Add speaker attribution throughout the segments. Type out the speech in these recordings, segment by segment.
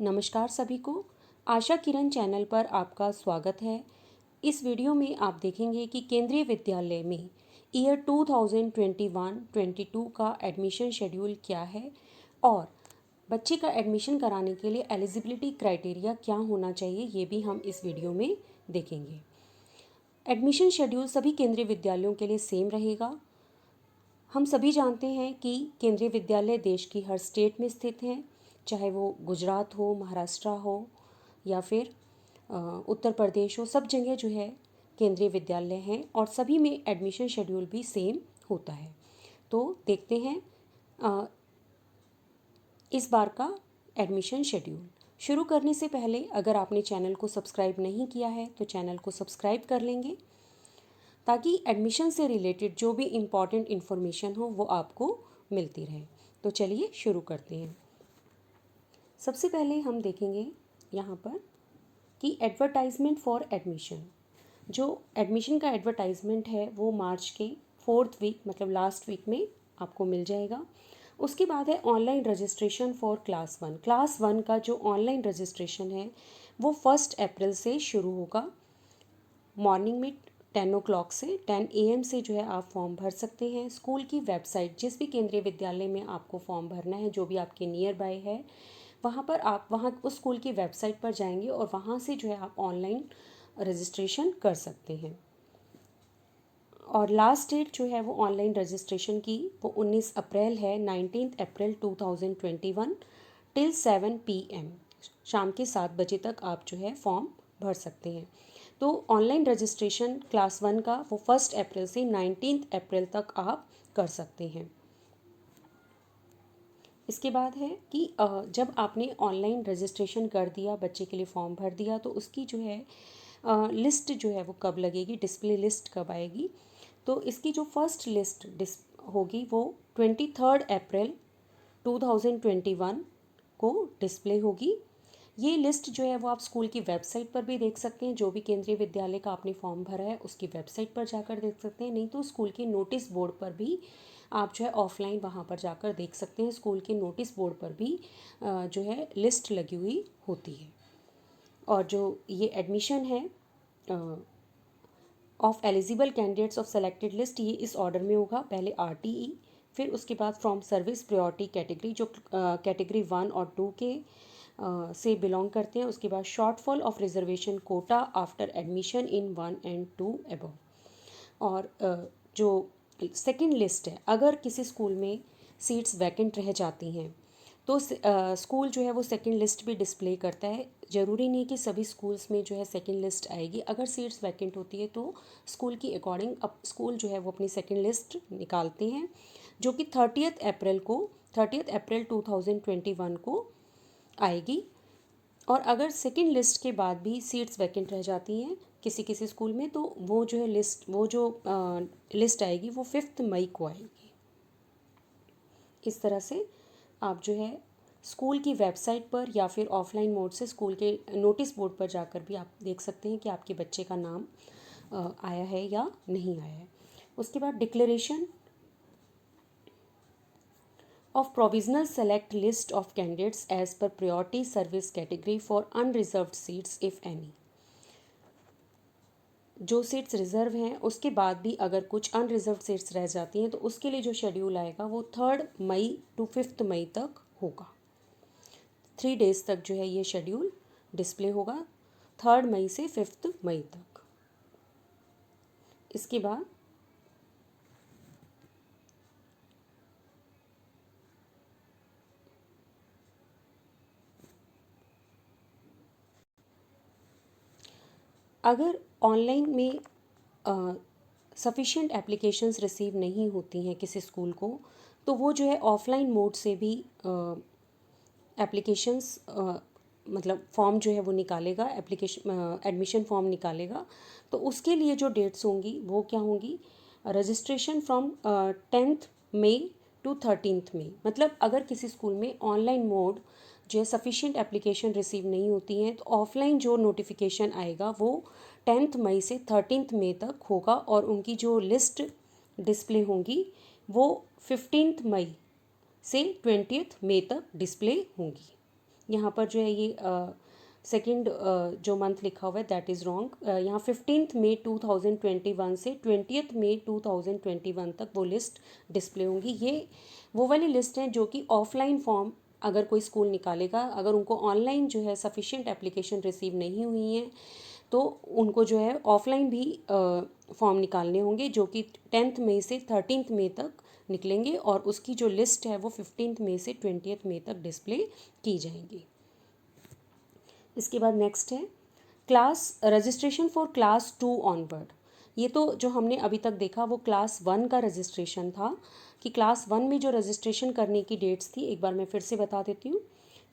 Speaker 1: नमस्कार सभी को। आशा किरण चैनल पर आपका स्वागत है। इस वीडियो में आप देखेंगे कि केंद्रीय विद्यालय में ईयर 2021-22 का एडमिशन शेड्यूल क्या है और बच्चे का एडमिशन कराने के लिए एलिजिबिलिटी क्राइटेरिया क्या होना चाहिए, ये भी हम इस वीडियो में देखेंगे। एडमिशन शेड्यूल सभी केंद्रीय विद्यालयों के लिए सेम रहेगा। हम सभी जानते हैं कि केंद्रीय विद्यालय देश की हर स्टेट में स्थित हैं, चाहे वो गुजरात हो, महाराष्ट्र हो या फिर उत्तर प्रदेश हो। सब जगह जो है केंद्रीय विद्यालय हैं और सभी में एडमिशन शेड्यूल भी सेम होता है। तो देखते हैं इस बार का एडमिशन शेड्यूल। शुरू करने से पहले अगर आपने चैनल को सब्सक्राइब नहीं किया है तो चैनल को सब्सक्राइब कर लेंगे ताकि एडमिशन से रिलेटेड जो भी इम्पॉर्टेंट इन्फॉर्मेशन हो वो आपको मिलती रहे। तो चलिए शुरू करते हैं। सबसे पहले हम देखेंगे यहाँ पर कि एडवर्टाइजमेंट फॉर एडमिशन। जो एडमिशन का एडवर्टाइजमेंट है वो मार्च के 4th वीक मतलब लास्ट वीक में आपको मिल जाएगा। उसके बाद है online registration for class 1। Class 1 का जो ऑनलाइन रजिस्ट्रेशन है वो 1 अप्रैल से शुरू होगा। मॉर्निंग में 10 o'clock से 10 AM से जो है आप फॉर्म भर सकते हैं। स्कूल की वेबसाइट, जिस भी केंद्रीय विद्यालय में आपको फॉर्म भरना है, जो भी आपके नियर बाय है, वहाँ पर आप उस स्कूल की वेबसाइट पर जाएंगे और वहाँ से जो है आप ऑनलाइन रजिस्ट्रेशन कर सकते हैं। और लास्ट डेट जो है वो ऑनलाइन रजिस्ट्रेशन की वो 19 अप्रैल है, 19 अप्रैल 2021 टिल 7 PM, शाम के 7 बजे तक आप जो है फॉर्म भर सकते हैं। तो ऑनलाइन रजिस्ट्रेशन क्लास 1 का वो 1 अप्रैल से 19 अप्रैल तक आप कर सकते हैं। इसके बाद है कि जब आपने ऑनलाइन रजिस्ट्रेशन कर दिया, बच्चे के लिए फॉर्म भर दिया, तो उसकी जो है लिस्ट जो है वो कब लगेगी, डिस्प्ले लिस्ट कब आएगी। तो इसकी जो फर्स्ट लिस्ट होगी वो 23 अप्रैल 2021 को डिस्प्ले होगी। ये लिस्ट जो है वो आप स्कूल की वेबसाइट पर भी देख सकते हैं। जो भी केंद्रीय विद्यालय का आपने फॉर्म भरा है उसकी वेबसाइट पर जाकर देख सकते हैं, नहीं तो स्कूल के नोटिस बोर्ड पर भी आप जो है ऑफलाइन वहाँ पर जाकर देख सकते हैं। स्कूल के नोटिस बोर्ड पर भी जो है लिस्ट लगी हुई होती है। और जो ये एडमिशन है of eligible candidates of selected list, ये इस ऑर्डर में होगा। पहले RTE, फिर उसके बाद फ्रॉम सर्विस प्रायोरिटी कैटेगरी, जो कैटेगरी 1 और 2 के से बिलोंग करते हैं। उसके बाद shortfall of reservation quota after admission in 1 and 2 above. और जो सेकंड लिस्ट है, अगर किसी स्कूल में सीट्स वैकेंट रह जाती हैं तो स्कूल जो है वो सेकंड लिस्ट भी डिस्प्ले करता है। ज़रूरी नहीं कि सभी स्कूल्स में जो है सेकंड लिस्ट आएगी। अगर सीट्स वैकेंट होती है तो स्कूल की अकॉर्डिंग अब स्कूल जो है वो अपनी सेकंड लिस्ट निकालते हैं, जो कि 30 अप्रैल 2021 को आएगी। और अगर सेकंड लिस्ट के बाद भी सीट्स वैकेंट रह जाती हैं किसी किसी स्कूल में, तो वो जो है लिस्ट आएगी वो 5 मई को आएगी। इस तरह से आप जो है स्कूल की वेबसाइट पर या फिर ऑफलाइन मोड से स्कूल के नोटिस बोर्ड पर जाकर भी आप देख सकते हैं कि आपके बच्चे का नाम आया है या नहीं आया है। उसके बाद declaration of provisional select list of candidates as per priority service category for unreserved seats if any। जो सीट्स रिजर्व हैं उसके बाद भी अगर कुछ अनरिजर्व सीट्स रह जाती हैं तो उसके लिए जो शेड्यूल आएगा वो 3 मई to 5 मई तक होगा। 3 days तक जो है ये शेड्यूल डिस्प्ले होगा, 3 मई से 5 मई तक। इसके बाद अगर ऑनलाइन में सफिशिएंट एप्लीकेशंस रिसीव नहीं होती हैं किसी स्कूल को, तो वो जो है ऑफलाइन मोड से भी एप्लीकेशंस मतलब फॉर्म जो है वो निकालेगा, एप्लीकेशन एडमिशन फॉर्म निकालेगा। तो उसके लिए जो डेट्स होंगी वो क्या होंगी, रजिस्ट्रेशन फ्रॉम 10 मई to 13 मई। मतलब अगर किसी स्कूल में ऑनलाइन मोड जो है सफिशिएंट एप्लीकेशन रिसीव नहीं होती हैं तो ऑफलाइन जो नोटिफिकेशन आएगा वो 10 मई से 13 मई तक होगा और उनकी जो लिस्ट डिस्प्ले होंगी वो 15 मई से 20 मई तक डिस्प्ले होंगी। यहाँ पर जो है ये सेकेंड जो मंथ लिखा हुआ है दैट इज़ रॉन्ग। यहाँ 15 मई 2021 से 20 मई 2021 तक वो लिस्ट डिस्प्ले होंगी। ये वो वाली लिस्ट हैं जो कि ऑफलाइन फॉर्म अगर कोई स्कूल निकालेगा, अगर उनको ऑनलाइन जो है सफिशिएंट एप्लीकेशन रिसीव नहीं हुई हैं तो उनको जो है ऑफलाइन भी फॉर्म निकालने होंगे, जो कि 10 मई से 13 मई तक निकलेंगे और उसकी जो लिस्ट है वो 15 मई से 20 मई तक डिस्प्ले की जाएंगी। इसके बाद नेक्स्ट है class registration for class 2 onward. ये तो जो हमने अभी तक देखा वो क्लास 1 का रजिस्ट्रेशन था, कि क्लास 1 में जो रजिस्ट्रेशन करने की डेट्स थी एक बार मैं फिर से बता देती हूँ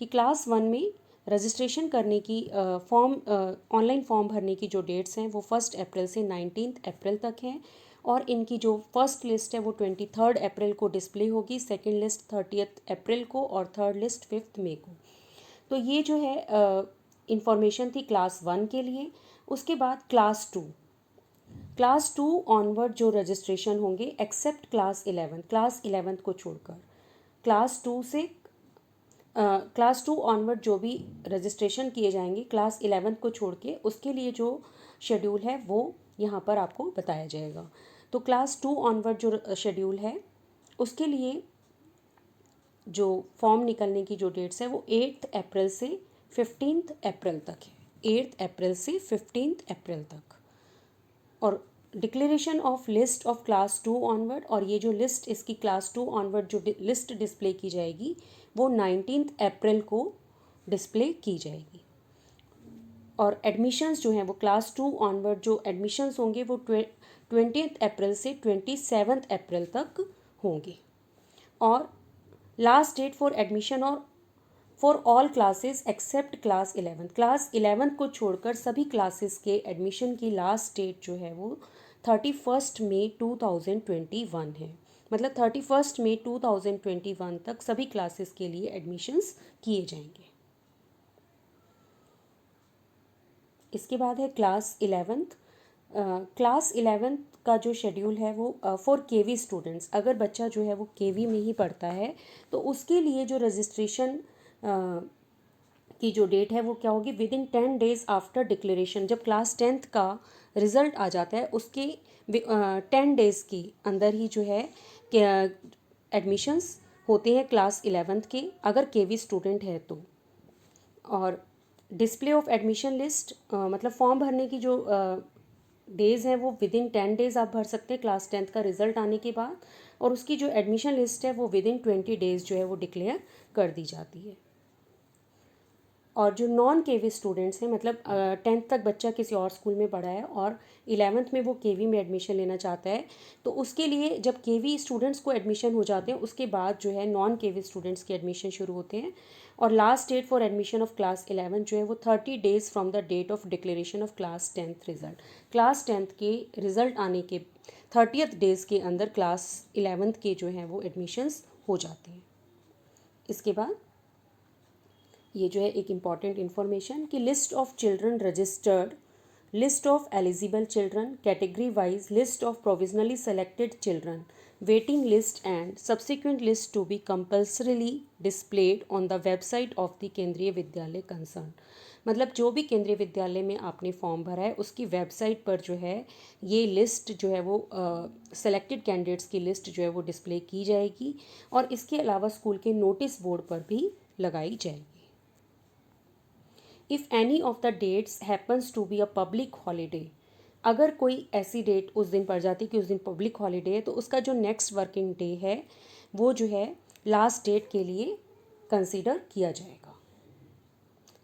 Speaker 1: कि क्लास 1 में रजिस्ट्रेशन करने की ऑनलाइन फॉर्म भरने की जो डेट्स हैं वो 1 अप्रैल से 19 अप्रैल तक हैं और इनकी जो फर्स्ट लिस्ट है वो 23 अप्रैल को डिस्प्ले होगी, सेकेंड लिस्ट 30 अप्रैल को और थर्ड लिस्ट 5 मई को। तो ये जो है इंफॉर्मेशन थी क्लास 1 के लिए। उसके बाद क्लास 2 ऑनवर्ड जो रजिस्ट्रेशन होंगे एक्सेप्ट क्लास 11 को छोड़कर क्लास 2 ऑनवर्ड जो भी रजिस्ट्रेशन किए जाएंगे क्लास 11 को छोड़ के, उसके लिए जो शेड्यूल है वो यहाँ पर आपको बताया जाएगा। तो क्लास 2 ऑनवर्ड जो शेड्यूल है उसके लिए जो फॉर्म निकलने की जो डेट्स है वो 8 अप्रैल से 15 अप्रैल तक है, 8 अप्रैल से 15 अप्रैल तक। और declaration of list of class 2 onward, और ये जो लिस्ट इसकी क्लास 2 ऑनवर्ड जो लिस्ट डिस्प्ले की जाएगी वो 19 अप्रैल को डिस्प्ले की जाएगी। और एडमिशन्स जो हैं वो क्लास 2 ऑनवर्ड जो एडमिशन्स होंगे वो 20 अप्रैल से 27 अप्रैल तक होंगे। और लास्ट डेट फॉर एडमिशन और for all classes except class 11 को छोड़कर सभी क्लासेस के एडमिशन की लास्ट डेट जो है वो 31 मई 2021 है। मतलब 31 मई 2021 तक सभी क्लासेस के लिए एडमिशन्स किए जाएंगे। इसके बाद है क्लास 11 का जो शेड्यूल है वो फॉर केवी स्टूडेंट्स, अगर बच्चा जो है वो केवी में ही पढ़ता है तो उसके लिए जो रजिस्ट्रेशन की जो डेट है वो क्या होगी, with in 10 days after declaration. जब क्लास 10th का रिज़ल्ट आ जाता है उसके 10 डेज़ के अंदर ही जो है एडमिशन्स होते हैं क्लास 11 के, अगर केवी स्टूडेंट है तो। और डिस्प्ले ऑफ एडमिशन लिस्ट मतलब फॉर्म भरने की जो डेज़ हैं वो विद इन 10 डेज़ आप भर सकते हैं क्लास 10th का रिज़ल्ट आने के बाद, और उसकी जो एडमिशन लिस्ट है वो विद इन 20 डेज़ जो है वो डिक्लेयर कर दी जाती है। और जो नॉन केवी स्टूडेंट्स हैं, मतलब 10th तक बच्चा किसी और स्कूल में पढ़ा है और 11th में वो केवी में एडमिशन लेना चाहता है, तो उसके लिए जब केवी स्टूडेंट्स को एडमिशन हो जाते हैं उसके बाद जो है नॉन केवी स्टूडेंट्स के एडमिशन शुरू होते हैं। और last date for admission of class 11 जो है वो 30 days from the date of declaration of class 10th result. Class 10th के रिजल्ट आने के 30th डेज़ के अंदर क्लास 11th के जो हैं वो एडमिशन्स हो जाते हैं। इसके बाद ये जो है एक इम्पॉर्टेंट इन्फॉर्मेशन कि list of children registered, list of eligible children, category wise list of provisionally selected children, waiting list and subsequent list to be compulsorily displayed on the website of the Kendriya Vidyalaya concern. मतलब जो भी केंद्रीय विद्यालय में आपने form भरा है उसकी वेबसाइट पर जो है ये लिस्ट जो है वो सेलेक्टेड कैंडिडेट्स की लिस्ट जो है वो डिस्प्ले की जाएगी, और इसके अलावा स्कूल के नोटिस बोर्ड पर भी लगाई जाएगी। If any of the dates happens to be a public holiday, अगर कोई ऐसी डेट उस दिन पड़ जाती कि उस दिन पब्लिक हॉलीडे है तो उसका जो नेक्स्ट वर्किंग डे है वो जो है लास्ट डेट के लिए कंसीडर किया जाएगा।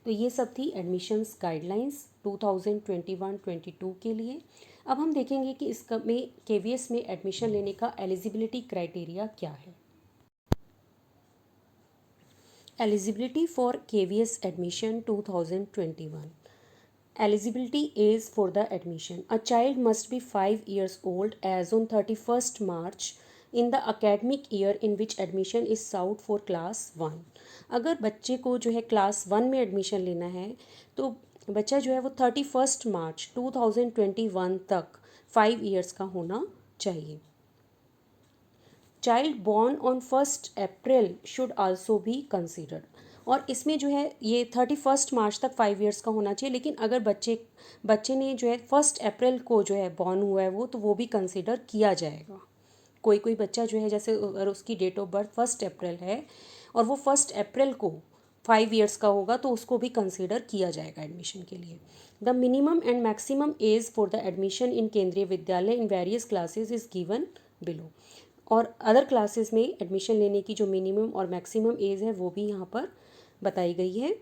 Speaker 1: तो ये सब थी एडमिशन्स गाइडलाइंस 2021-22 के लिए। अब हम देखेंगे कि इसका में केवीएस में एडमिशन लेने का एलिजिबिलिटी क्राइटेरिया क्या है। Eligibility for KVS admission 2021. Eligibility is for the admission. A child must be 5 years old as on 31st March in the academic year in which admission is sought for class 1. अगर बच्चे को जो है class 1 में admission लेना है तो बच्चा जो है वो 31 मार्च 2021 तक 5 ईयर्स का होना चाहिए। Child born on 1st April should also be considered. और इसमें जो है ये 31 मार्च तक 5 इयर्स का होना चाहिए, लेकिन अगर बच्चे ने जो है 1 अप्रैल को जो है बॉर्न हुआ है वो, तो वो भी कंसिडर किया जाएगा। कोई कोई बच्चा जो है जैसे अगर उसकी डेट ऑफ बर्थ 1 अप्रैल है और वो 1 अप्रैल को 5 इयर्स का होगा तो उसको भी कंसिडर किया जाएगा एडमिशन के लिए। The minimum and maximum age for the admission in केंद्रीय विद्यालय in various classes is given below. और अदर क्लासेस में एडमिशन लेने की जो मिनिमम और मैक्सिमम एज है वो भी यहाँ पर बताई गई है।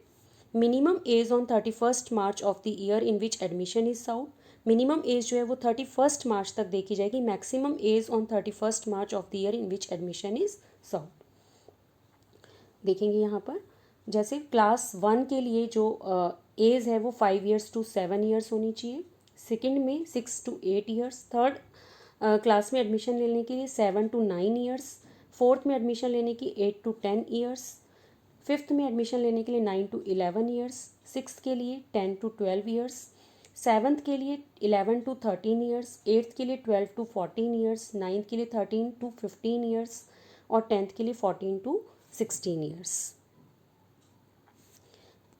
Speaker 1: Minimum age on 31 March of the year in which admission is sought. Minimum age जो है वो 31 मार्च तक देखी जाएगी। Maximum age on 31 March of the year in which admission is sought. देखेंगे यहाँ पर जैसे क्लास 1 के लिए जो एज है वो 5 इयर्स टू 7 इयर्स होनी चाहिए। सेकेंड में 6 टू 8 इयर्स। थर्ड क्लास में एडमिशन लेने के लिए 7 टू 9 इयर्स। फोर्थ में एडमिशन लेने की 8 टू 10 इयर्स। फिफ्थ में एडमिशन लेने के लिए 9 टू 11 इयर्स। सिक्स्थ के लिए 10 टू 12 इयर्स। सेवन्थ के लिए 11 टू 13 इयर्स। एट्थ के लिए 12 टू 14 इयर्स। नाइन्थ के लिए 13 टू 15 इयर्स और 10th के लिए 14 टू 16 इयर्स।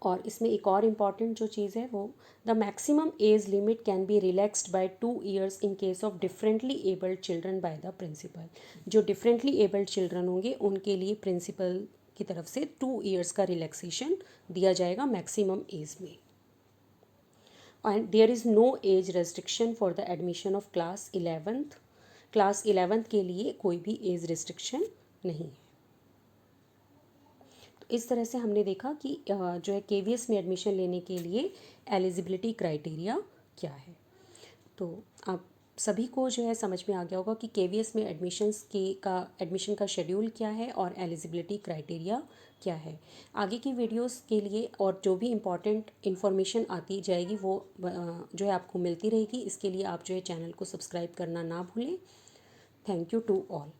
Speaker 1: और इसमें एक और इम्पॉर्टेंट जो चीज़ है वो the maximum age limit can be relaxed by 2 years in case of differently abled children by the principal. जो डिफरेंटली एबल्ड चिल्ड्रन होंगे उनके लिए प्रिंसिपल की तरफ से 2 इयर्स का रिलैक्सेशन दिया जाएगा मैक्सिमम एज में। And there is no age restriction for the admission of class 11th। Class 11th के लिए कोई भी एज रिस्ट्रिक्शन नहीं है। इस तरह से हमने देखा कि जो है केवीएस में एडमिशन लेने के लिए एलिजिबिलिटी क्राइटेरिया क्या है। तो आप सभी को जो है समझ में आ गया होगा कि केवीएस में एडमिशन का शेड्यूल क्या है और एलिजिबिलिटी क्राइटेरिया क्या है। आगे की वीडियोस के लिए और जो भी इम्पॉर्टेंट इन्फॉर्मेशन आती जाएगी वो जो है आपको मिलती रहेगी। इसके लिए आप जो है चैनल को सब्सक्राइब करना ना भूलें। Thank you to all.